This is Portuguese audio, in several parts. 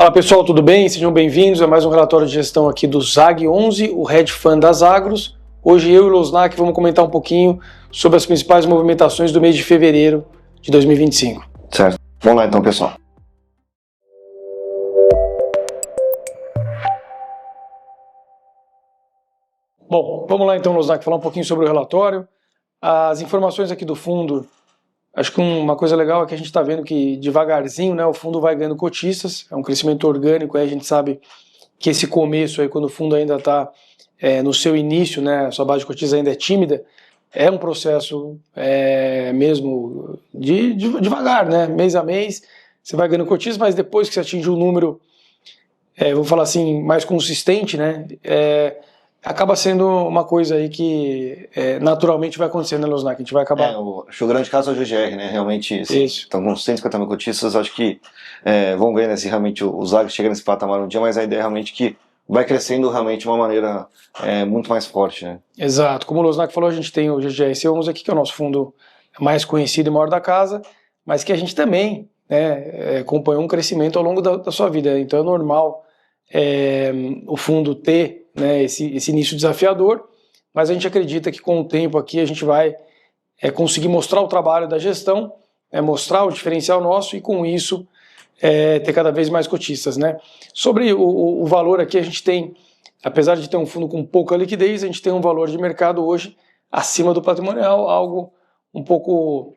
Fala pessoal, tudo bem? Sejam bem-vindos a mais um relatório de gestão aqui do ZAG11, o hedge fund das agros. Hoje eu e o Losnak vamos comentar um pouquinho sobre as principais movimentações do mês de fevereiro de 2025. Certo. Vamos lá então, pessoal. Bom, vamos lá então, Losnak, falar um pouquinho sobre o relatório. As informações aqui do fundo, acho que uma coisa legal é que a gente está vendo que devagarzinho, né, o fundo vai ganhando cotistas, é um crescimento orgânico, aí a gente sabe que esse começo aí, quando o fundo ainda está no seu início, né, a sua base de cotistas ainda é tímida, é um processo mesmo devagar, né, mês a mês, você vai ganhando cotistas, mas depois que você atinge um número, vou falar assim, mais consistente, né, acaba sendo uma coisa aí que naturalmente vai acontecer, né, Losnak? A gente vai acabar... Acho que o grande caso é o GGR, né? Realmente, assim, estão com 150 mil cotistas, acho que vão ver, né, se realmente o ZAG chega nesse patamar um dia, mas a ideia é realmente que vai crescendo realmente de uma maneira muito mais forte, né? Exato. Como o Losnak falou, a gente tem o GGR-C11 aqui, que é o nosso fundo mais conhecido e maior da casa, mas que a gente também, né, acompanhou um crescimento ao longo da sua vida. Então é normal o fundo ter, né, esse início desafiador, mas a gente acredita que com o tempo aqui a gente vai conseguir mostrar o trabalho da gestão, mostrar o diferencial nosso e com isso ter cada vez mais cotistas, né? Sobre o valor aqui, a gente tem, apesar de ter um fundo com pouca liquidez, a gente tem um valor de mercado hoje acima do patrimonial, algo um pouco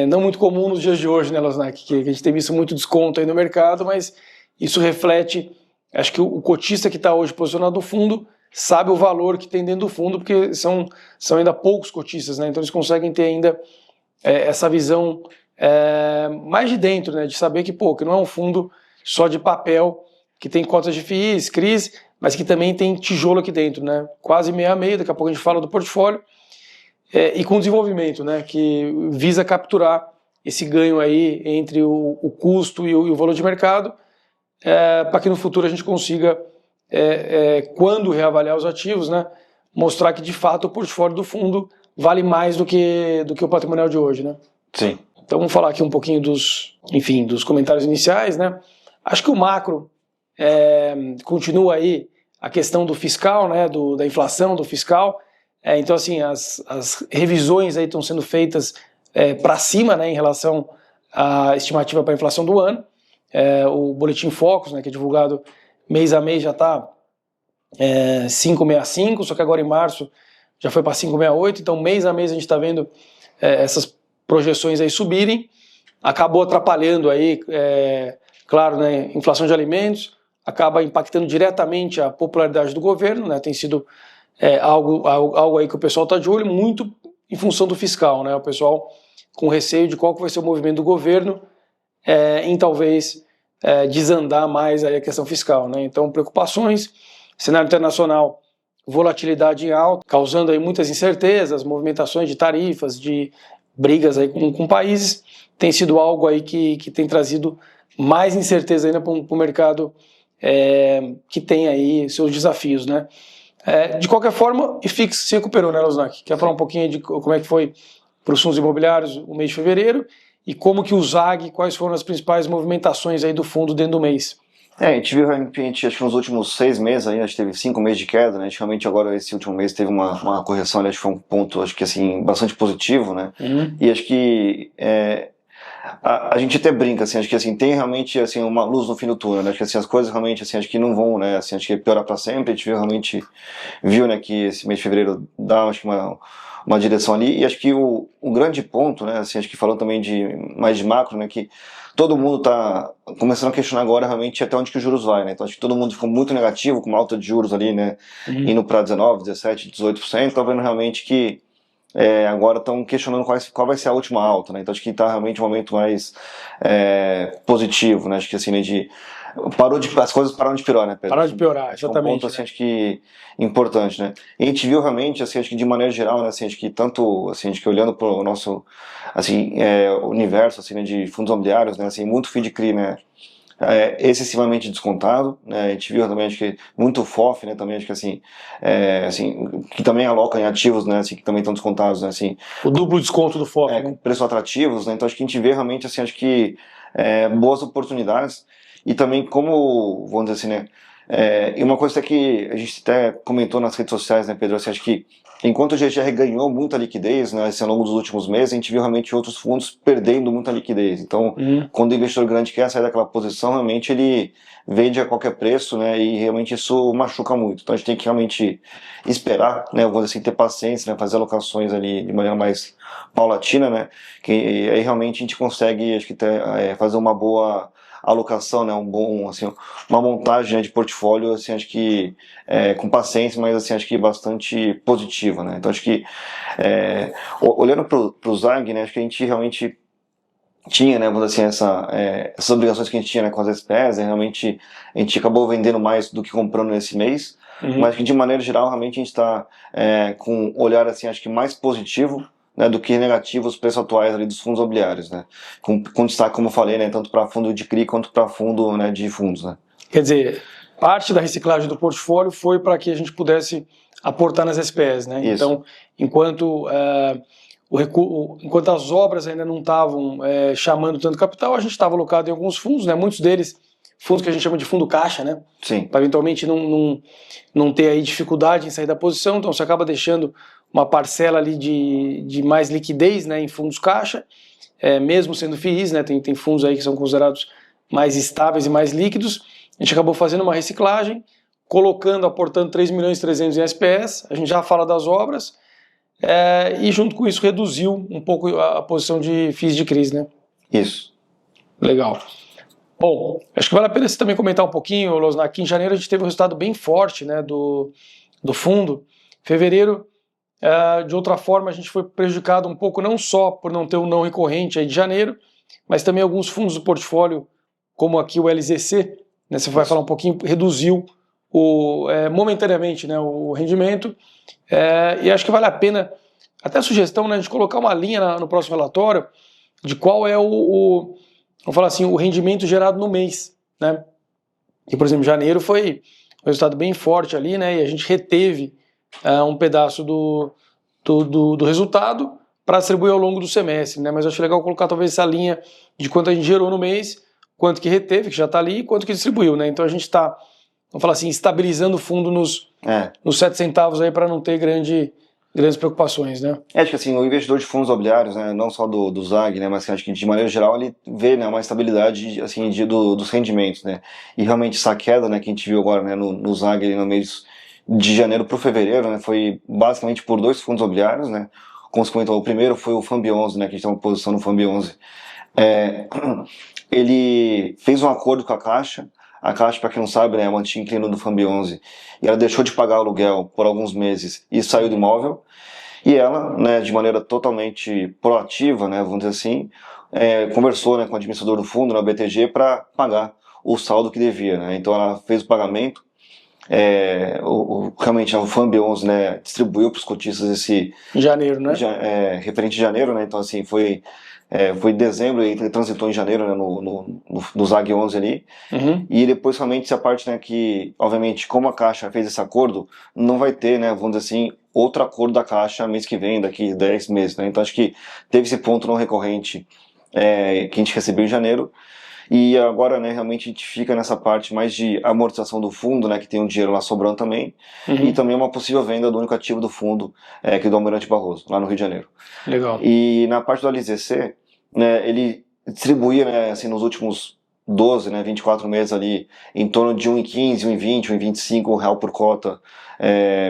não muito comum nos dias de hoje, né, Losnak? Que a gente tem visto muito desconto aí no mercado, mas isso reflete, acho que o cotista que está hoje posicionado no fundo sabe o valor que tem dentro do fundo, porque são ainda poucos cotistas, né? Então eles conseguem ter ainda essa visão mais de dentro, né? De saber que, que não é um fundo só de papel, que tem cotas de FIIs, CRIs, mas que também tem tijolo aqui dentro, né? Quase meio a meio, daqui a pouco a gente fala do portfólio, e com desenvolvimento, né? Que visa capturar esse ganho aí entre o custo e o valor de mercado, para que no futuro a gente consiga, quando reavaliar os ativos, né, mostrar que de fato o portfólio do fundo vale mais do que o patrimonial de hoje, né? Sim. Então vamos falar aqui um pouquinho dos comentários iniciais, né? Acho que o macro continua aí a questão do fiscal, né, da inflação, do fiscal. Então assim, as revisões aí estão sendo feitas para cima, né, em relação à estimativa para a inflação do ano. O Boletim Focus, né, que é divulgado mês a mês, já está 5,65, só que agora em março já foi para 5,68, então mês a mês a gente está vendo essas projeções aí subirem. Acabou atrapalhando aí, claro, né, inflação de alimentos, acaba impactando diretamente a popularidade do governo, né, tem sido algo aí que o pessoal está de olho, muito em função do fiscal, né, o pessoal com receio de qual que vai ser o movimento do governo em talvez desandar mais aí a questão fiscal, né? Então preocupações, cenário internacional, volatilidade em alta, causando aí muitas incertezas, movimentações de tarifas, de brigas aí com países, tem sido algo aí que tem trazido mais incerteza ainda para o mercado que tem aí seus desafios, né? De qualquer forma, o IFIX se recuperou, né, Losnak? Quer falar um pouquinho de como é que foi para os fundos imobiliários o mês de fevereiro e como que o ZAG, quais foram as principais movimentações aí do fundo dentro do mês? A gente viu realmente, acho que nos últimos 6 meses aí, acho que teve 5 meses de queda, né? Realmente agora esse último mês teve uma correção, acho que foi um ponto, acho que assim, bastante positivo, né? E acho que a gente até brinca, assim, acho que assim, tem realmente assim, uma luz no fim do túnel, né? Acho que assim, as coisas realmente, assim, acho que não vão, né? Assim, acho que piorar para sempre, a gente viu, né, que esse mês de fevereiro dá, acho que uma direção ali, e acho que o grande ponto, né, assim, acho que falando também mais de macro, né, que todo mundo está começando a questionar agora realmente até onde que os juros vai, né, então acho que todo mundo ficou muito negativo com uma alta de juros ali, né, indo para 19%, 17%, 18%, tá vendo realmente que agora estão questionando qual vai ser a última alta, né, então acho que está realmente um momento mais positivo, né, acho que assim, né, as coisas pararam de piorar, né, Pedro? Pararam de piorar, exatamente. É um ponto, assim, acho que importante, né? E a gente viu realmente, assim, acho que de maneira geral, né, assim, acho que tanto, assim, acho que olhando para o nosso, assim, universo, assim, né, de fundos imobiliários, né, assim, muito FII de CRI, né, excessivamente descontado, né, a gente viu também, acho que muito FOF, né, também, acho que assim, que também aloca em ativos, né, assim, que também estão descontados, né, assim. O duplo desconto do FOF, né? Preços atrativos, né, então acho que a gente vê realmente, assim, acho que boas oportunidades. e também como, vamos dizer assim, né, e uma coisa que a gente até comentou nas redes sociais, né, Pedro, assim, acho que enquanto o GGR ganhou muita liquidez, né, ao longo dos últimos meses, a gente viu realmente outros fundos perdendo muita liquidez. Então, quando o investidor grande quer sair daquela posição, realmente ele vende a qualquer preço, né, e realmente isso machuca muito. Então, a gente tem que realmente esperar, né, vamos dizer assim, ter paciência, né, fazer alocações ali de maneira mais paulatina, né, que aí realmente a gente consegue, acho que fazer uma boa alocação, né, assim, uma montagem, né, de portfólio, assim, acho que com paciência, mas assim, acho que bastante positiva, né. Então acho que olhando para o ZAG, né, acho que a gente realmente tinha, né, vamos dizer assim, essas obrigações que a gente tinha, né, com as SPEs, né, realmente a gente acabou vendendo mais do que comprando nesse mês, mas que de maneira geral realmente a gente está com um olhar, assim, acho que mais positivo, né, do que negativo os preços atuais ali dos fundos imobiliários, né, com destaque, como eu falei, né, tanto para fundo de CRI quanto para fundo, né, de fundos, né. Quer dizer, parte da reciclagem do portfólio foi para que a gente pudesse aportar nas SPEs, né? Isso. Então, enquanto as obras ainda não estavam chamando tanto capital, a gente estava alocado em alguns fundos, né? Muitos deles fundos que a gente chama de fundo caixa, né? Sim. Para eventualmente não ter aí dificuldade em sair da posição, então você acaba deixando uma parcela ali de mais liquidez, né, em fundos caixa, mesmo sendo FIIs, né? Tem fundos aí que são considerados mais estáveis e mais líquidos. A gente acabou fazendo uma reciclagem, aportando 3 milhões e 300 em SPS, a gente já fala das obras, e junto com isso reduziu um pouco a posição de FIIs de crise, né? Isso. Legal. Bom, acho que vale a pena você também comentar um pouquinho, Losnak, que em janeiro a gente teve um resultado bem forte, né, do fundo. Fevereiro, de outra forma, a gente foi prejudicado um pouco, não só por não ter um não recorrente aí de janeiro, mas também alguns fundos do portfólio, como aqui o LZC, né, você vai falar um pouquinho, reduziu momentaneamente, né, o rendimento, e acho que vale a pena, até a sugestão, né, de colocar uma linha no próximo relatório de qual é vamos falar assim, o rendimento gerado no mês, né? E, por exemplo, janeiro foi um resultado bem forte ali, né, e a gente reteve um pedaço do resultado para distribuir ao longo do semestre, né? Mas eu acho legal colocar talvez essa linha de quanto a gente gerou no mês, quanto que reteve, que já está ali, e quanto que distribuiu, né? Então a gente está, vamos falar assim, estabilizando o fundo nos 7 centavos aí para não ter grandes preocupações, né? Acho que assim, o investidor de fundos imobiliários, né, não só do ZAG, né, mas acho que de maneira geral ele vê, né, uma estabilidade assim, dos rendimentos, né? E realmente essa queda, né, que a gente viu agora, né, no ZAG ali no mês de janeiro para fevereiro, né, foi basicamente por 2 fundos imobiliários, né? Como você comentou, o primeiro foi o FAMB 11, né, que a gente tem uma posição no FAMB 11. Ele fez um acordo com a Caixa. A Caixa, para quem não sabe, né, é uma antiga inquilino do FAMB 11, e ela deixou de pagar aluguel por alguns meses e saiu do imóvel. E ela, né, de maneira totalmente proativa, né, vamos dizer assim, conversou, né, com o administrador do fundo, na BTG, para pagar o saldo que devia, né? Então ela fez o pagamento. Realmente o FAMB 11, né, distribuiu para os cotistas esse janeiro, né? Referente a janeiro, né? Então assim foi dezembro e ele transitou em janeiro, né, no ZAG 11 ali. E depois realmente essa parte, né, que obviamente como a Caixa fez esse acordo, não vai ter, né, vamos dizer assim, outro acordo da Caixa mês que vem, daqui 10 meses, né? Então acho que teve esse ponto não recorrente que a gente recebeu em janeiro. E agora, né, realmente a gente fica nessa parte mais de amortização do fundo, né, que tem um dinheiro lá sobrando também, e também uma possível venda do único ativo do fundo, que é do Almirante Barroso, lá no Rio de Janeiro. Legal. E na parte do LZC, né, ele distribuía, né, assim, nos últimos 12, né, 24 meses ali, em torno de 1,15, 1,20, 1,25 real por cota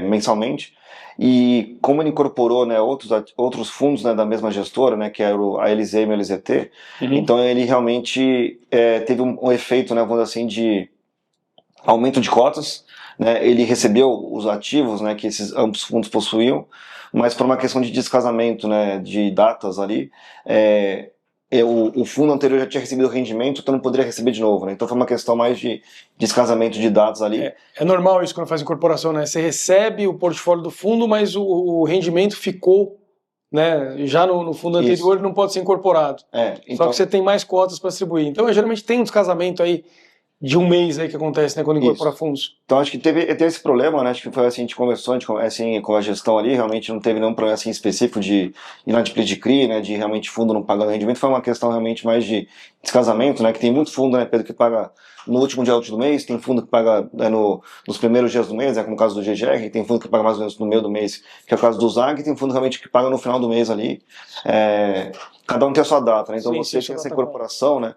mensalmente. E como ele incorporou, né, outros fundos, né, da mesma gestora, né, que era a LZM e o LZT, então ele realmente teve um efeito, né, vamos dizer assim, de aumento de cotas, né, ele recebeu os ativos, né, que esses ambos fundos possuíam, mas por uma questão de descasamento, né, de datas ali, o fundo anterior já tinha recebido rendimento, então não poderia receber de novo, né? Então foi uma questão mais de descasamento de dados ali. É normal isso quando faz incorporação, né? Você recebe o portfólio do fundo, mas o rendimento ficou, né, já no fundo anterior, não pode ser incorporado. Então... Só que você tem mais cotas para distribuir. Então geralmente tem um descasamento aí de um mês aí que acontece, né, quando incorpora fundos. Então acho que teve esse problema, né, acho que foi assim, a gente conversou assim, com a gestão ali, realmente não teve nenhum problema assim específico de inadimplência de CRI, né, de realmente fundo não pagando rendimento, foi uma questão realmente mais de descasamento, né, que tem muito fundo, né, Pedro, que paga no último dia útil do mês, tem fundo que paga nos primeiros dias do mês, como o caso do GGR, tem fundo que paga mais ou menos no meio do mês, que é o caso do ZAG, e tem fundo realmente que paga no final do mês ali. Cada um tem a sua data, né? Então sim, você tem essa incorporação, né?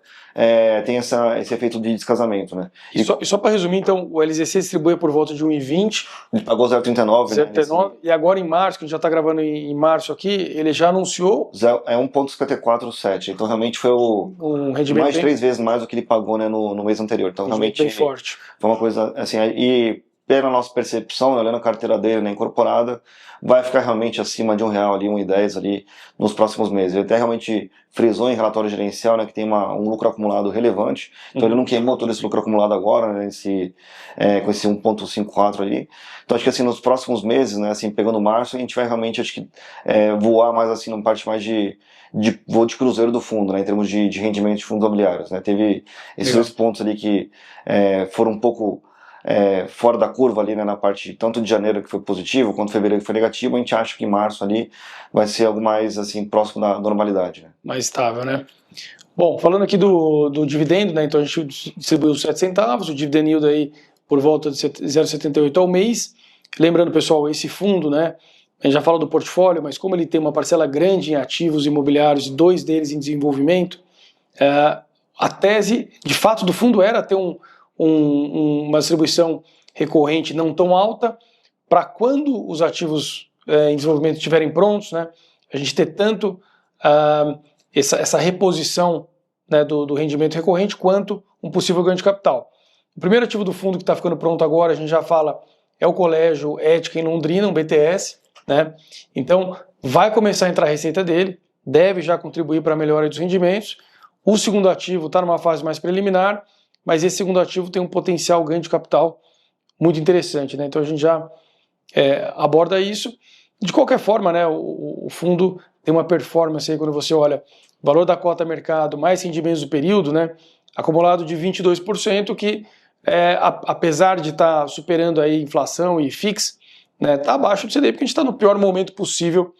Tem esse efeito de descasamento, né? E só para resumir, então, o LZC distribui por volta de 1,20. Ele pagou 0,39, né? 0,39, e agora em março, que a gente já está gravando em março aqui, ele já anunciou... É 1,54,7, então realmente foi um rendimento mais de 3 vezes mais do que ele pagou, né, no mês anterior. Então realmente bem forte. Foi uma coisa assim, e pela nossa percepção, olhando a carteira dele, né, incorporada, vai ficar realmente acima de R$1 ali, 1,10 ali nos próximos meses. Ele até realmente frisou em relatório gerencial, né, que tem um lucro acumulado relevante, então ele não queimou todo esse lucro acumulado agora, né, com esse 1,54 ali. Então acho que assim, nos próximos meses, né, assim, pegando março, a gente vai realmente, acho que, voar mais assim, numa parte mais de voo de cruzeiro do fundo, né, em termos de rendimento de fundos imobiliários, né. Teve esses dois pontos ali que foram um pouco fora da curva ali, né, na parte tanto de janeiro que foi positivo, quanto fevereiro que foi negativo. A gente acha que março ali vai ser algo mais assim, próximo da normalidade, né? Mais estável, né? Bom, falando aqui do dividendo, né, então a gente distribuiu 7 centavos, o dividend yield aí por volta de 0,78 ao mês. Lembrando, pessoal, esse fundo, né, a gente já fala do portfólio, mas como ele tem uma parcela grande em ativos imobiliários e 2 deles em desenvolvimento, a tese, de fato, do fundo era ter uma distribuição recorrente não tão alta, para quando os ativos em desenvolvimento estiverem prontos, né, a gente ter tanto essa reposição, né, do rendimento recorrente, quanto um possível ganho de capital. O primeiro ativo do fundo que está ficando pronto agora, a gente já fala, é o Colégio Ética em Londrina, um BTS, né? Então vai começar a entrar a receita dele, deve já contribuir para a melhora dos rendimentos. O segundo ativo está numa fase mais preliminar, mas esse segundo ativo tem um potencial ganho de capital muito interessante, né? Então a gente já aborda isso. De qualquer forma, né, o fundo tem uma performance aí, quando você olha o valor da cota mercado mais rendimentos do período, né, acumulado de 22%, que apesar de estar superando aí inflação e FIX, né, está abaixo do CDI, porque a gente está no pior momento possível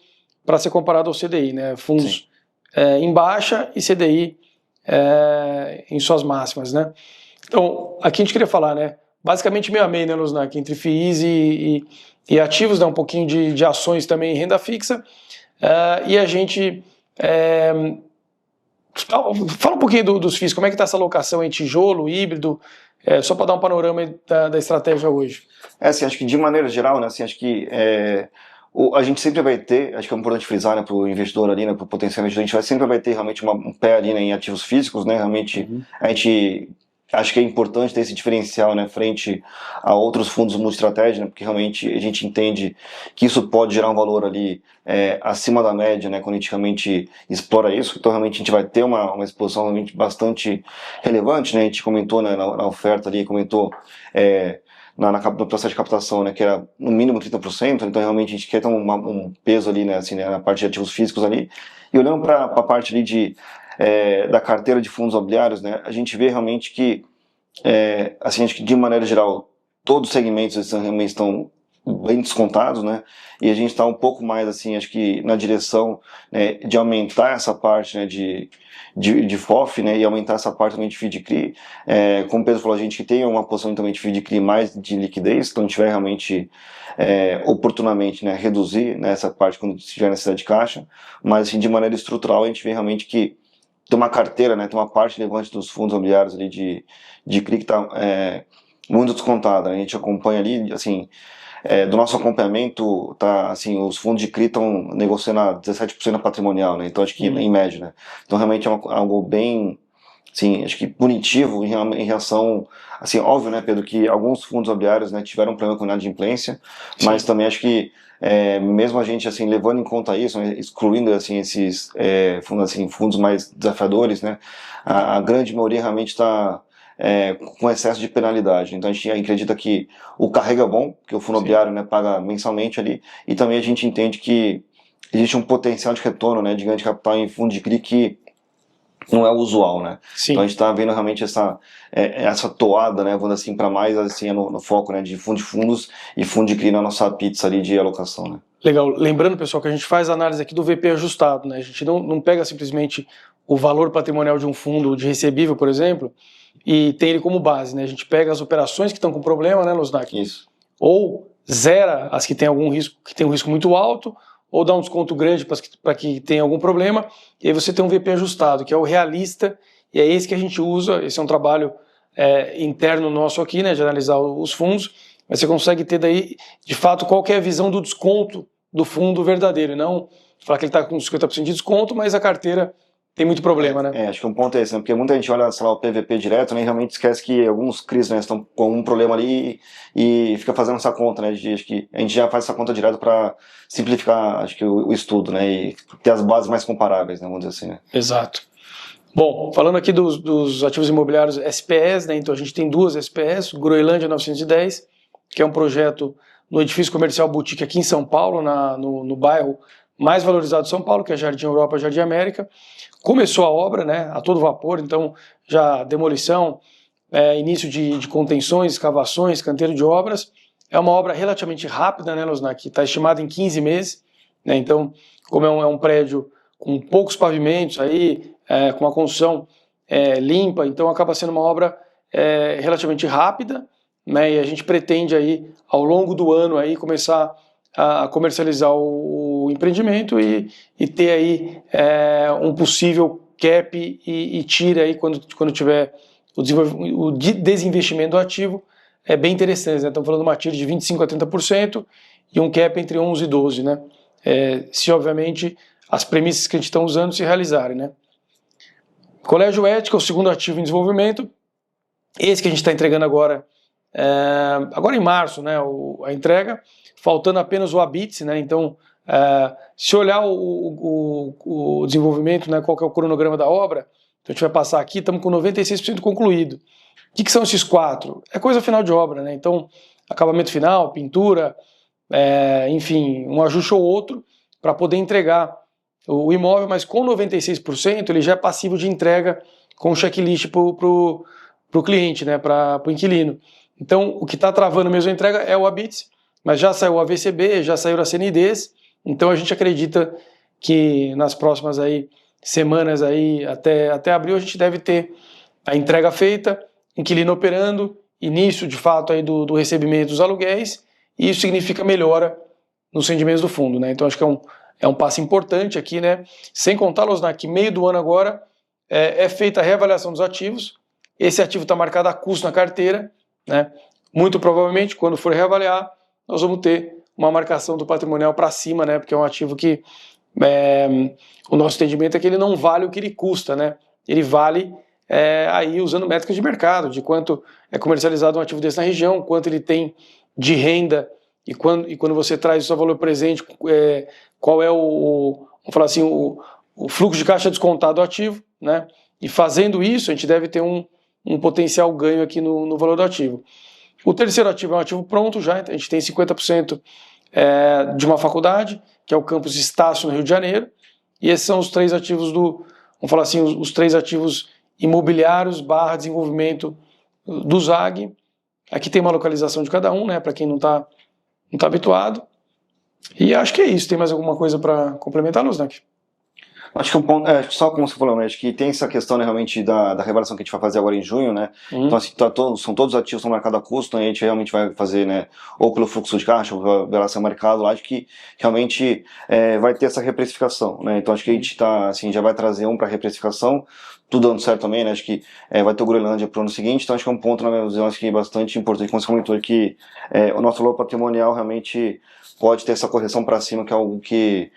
para ser comparado ao CDI, né? Fundos em baixa e CDI em suas máximas, né? Então, aqui a gente queria falar, né, basicamente meio a meio, né, Luznak, entre FIIs e ativos, né, um pouquinho de ações também em renda fixa, e a gente fala um pouquinho dos FIIs, como é que está essa alocação em tijolo, híbrido, só para dar um panorama da estratégia hoje. Assim, acho que de maneira geral, né, assim, acho que a gente sempre vai ter, acho que é importante frisar, né, para o investidor ali, né, para o potencial investidor, sempre vai ter realmente um pé ali, né, em ativos físicos, né, realmente a gente acho que é importante ter esse diferencial, né, frente a outros fundos multi-estratégia, né, porque realmente a gente entende que isso pode gerar um valor ali acima da média, né, quando a gente realmente explora isso. Então realmente a gente vai ter uma exposição realmente bastante relevante, né, a gente comentou, né, na oferta ali, comentou no processo de captação, né, que era no mínimo 30%, então realmente a gente quer ter um peso ali, né, assim, né, na parte de ativos físicos ali. E olhando para a parte ali da carteira de fundos imobiliários, né, a gente vê realmente que, assim, acho que de maneira geral, todos os segmentos realmente estão bem descontados, né, e a gente está um pouco mais, assim, acho que na direção, né, de aumentar essa parte, né, de FOF, né, e aumentar essa parte também de FII-CRI. Como o Pedro falou, a gente tem uma posição também de FII-CRI mais de liquidez, então a gente vai realmente oportunamente, né, reduzir, né, essa parte quando tiver necessidade de caixa, mas assim, de maneira estrutural a gente vê realmente que tem uma carteira, né, tem uma parte relevante dos fundos imobiliários ali de CRI que está muito descontada, né? A gente acompanha ali, assim, do nosso acompanhamento, tá, assim, os fundos de CRI estão negociando a 17% patrimonial, né? Então acho que em média, né? Então realmente é algo bem, assim, acho que punitivo em relação, assim, óbvio, né, Pedro, que alguns fundos imobiliários, né, tiveram um problema com a inadimplência, mas também acho que mesmo a gente, assim, levando em conta isso, né, excluindo, assim, esses fundos mais desafiadores, né, a grande maioria realmente está com excesso de penalidade. Então a gente acredita que o carrego é bom, que o fundo imobiliário, né, paga mensalmente ali, e também a gente entende que existe um potencial de retorno, né, de ganho de capital em fundo de CRI que não é o usual, né? Sim. Então a gente está vendo realmente essa toada, né, vamos assim, para mais assim no foco, né, de fundos e fundo de CRI na nossa pizza ali de alocação, né? Legal. Lembrando, pessoal, que a gente faz a análise aqui do VP ajustado, né? A gente não pega simplesmente o valor patrimonial de um fundo de recebível, por exemplo, e tem ele como base, né? A gente pega as operações que estão com problema, né, Losnak? Isso. Ou zera as que tem algum risco, que tem um risco muito alto, ou dá um desconto grande para que tenha algum problema, e aí você tem um VP ajustado, que é o realista, e é esse que a gente usa. Esse é um trabalho interno nosso aqui, né, de analisar os fundos, mas você consegue ter daí, de fato, qual que é a visão do desconto do fundo verdadeiro, e não falar que ele está com 50% de desconto, mas a carteira tem muito problema, né? Acho que um ponto é esse, né? Porque muita gente olha, sei lá, o PVP direto, né, e realmente esquece que alguns CRIs, né, estão com um problema ali e fica fazendo essa conta, né? Acho que a gente já faz essa conta direto para simplificar, acho que o estudo, né, e ter as bases mais comparáveis, né, vamos dizer assim, né? Exato. Bom, falando aqui dos ativos imobiliários SPS, né, então a gente tem duas SPS, Groenlândia 910, que é um projeto no edifício comercial Boutique aqui em São Paulo, no bairro mais valorizado de São Paulo, que é Jardim Europa, Jardim América. Começou a obra, né, a todo vapor, então já demolição, início de contenções, escavações, canteiro de obras. É uma obra relativamente rápida, né, Losnak, que está estimada em 15 meses, né, então como é um prédio com poucos pavimentos, aí, com uma construção limpa, então acaba sendo uma obra relativamente rápida, né, e a gente pretende aí, ao longo do ano, aí, começar a comercializar o empreendimento e ter aí um possível cap e tira aí quando tiver o desinvestimento do ativo, é bem interessante, né? Estamos falando de uma tira de 25% a 30% e um cap entre 11% e 12%, né? Se obviamente as premissas que a gente está usando se realizarem, né? Colégio Ética, o segundo ativo em desenvolvimento, esse que a gente está entregando agora em março, né, a entrega, faltando apenas o Habite, né, então se olhar o desenvolvimento, né, qual que é o cronograma da obra, então a gente vai passar aqui, estamos com 96% concluído. O que são esses 4? É coisa final de obra, né, então acabamento final, pintura, enfim, um ajuste ou outro para poder entregar o imóvel, mas com 96% ele já é passível de entrega com checklist para o cliente, né, para o inquilino. Então, o que está travando mesmo a entrega é o Habite, mas já saiu o AVCB, já saiu a CNDs, então a gente acredita que nas próximas aí, semanas aí, até abril, a gente deve ter a entrega feita, inquilino operando, início de fato aí do recebimento dos aluguéis, e isso significa melhora nos rendimentos do fundo, né? Então acho que é um passo importante aqui, né? Sem contar, Losnak, que meio do ano agora é feita a reavaliação dos ativos, esse ativo está marcado a custo na carteira, né? Muito provavelmente, quando for reavaliar, nós vamos ter uma marcação do patrimonial para cima, né? Porque é um ativo que o nosso entendimento é que ele não vale o que ele custa, né? Ele vale aí usando métricas de mercado, de quanto é comercializado um ativo desse na região, quanto ele tem de renda e quando você traz o seu valor presente, qual é vamos falar assim, o fluxo de caixa descontado do ativo, né? E fazendo isso, a gente deve ter um potencial ganho aqui no valor do ativo. O terceiro ativo é um ativo pronto já, a gente tem 50% de uma faculdade, que é o campus Estácio no Rio de Janeiro, e esses são os 3 ativos vamos falar assim, os 3 ativos imobiliários / desenvolvimento do ZAG. Aqui tem uma localização de cada um, né, para quem não tá habituado. E acho que é isso. Tem mais alguma coisa para complementar, Losnak? Acho que um ponto, só como você falou, né, acho que tem essa questão, né, realmente da reavaliação que a gente vai fazer agora em junho, né, então assim, são todos os ativos, são marcados a custo, né, a gente realmente vai fazer, né, ou pelo fluxo de caixa, ou pela relação mercado, lá, acho que realmente vai ter essa reprecificação, né, então acho que a gente assim, já vai trazer para reprecificação, tudo dando certo também, né, acho que vai ter o Groenlândia para o ano seguinte, então acho que é um ponto, na minha visão, acho que bastante importante, como você comentou, que o nosso valor patrimonial realmente pode ter essa correção para cima, que é algo que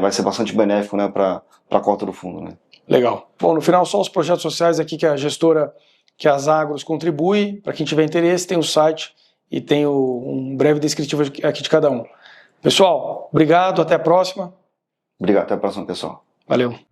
vai ser bastante benéfico, né, para a cota do fundo, né. Legal. Bom, no final, só os projetos sociais aqui que a gestora, que as Agros contribui. Para quem tiver interesse, tem o site e tem um breve descritivo aqui de cada um. Pessoal, obrigado, até a próxima. Obrigado, até a próxima, pessoal. Valeu.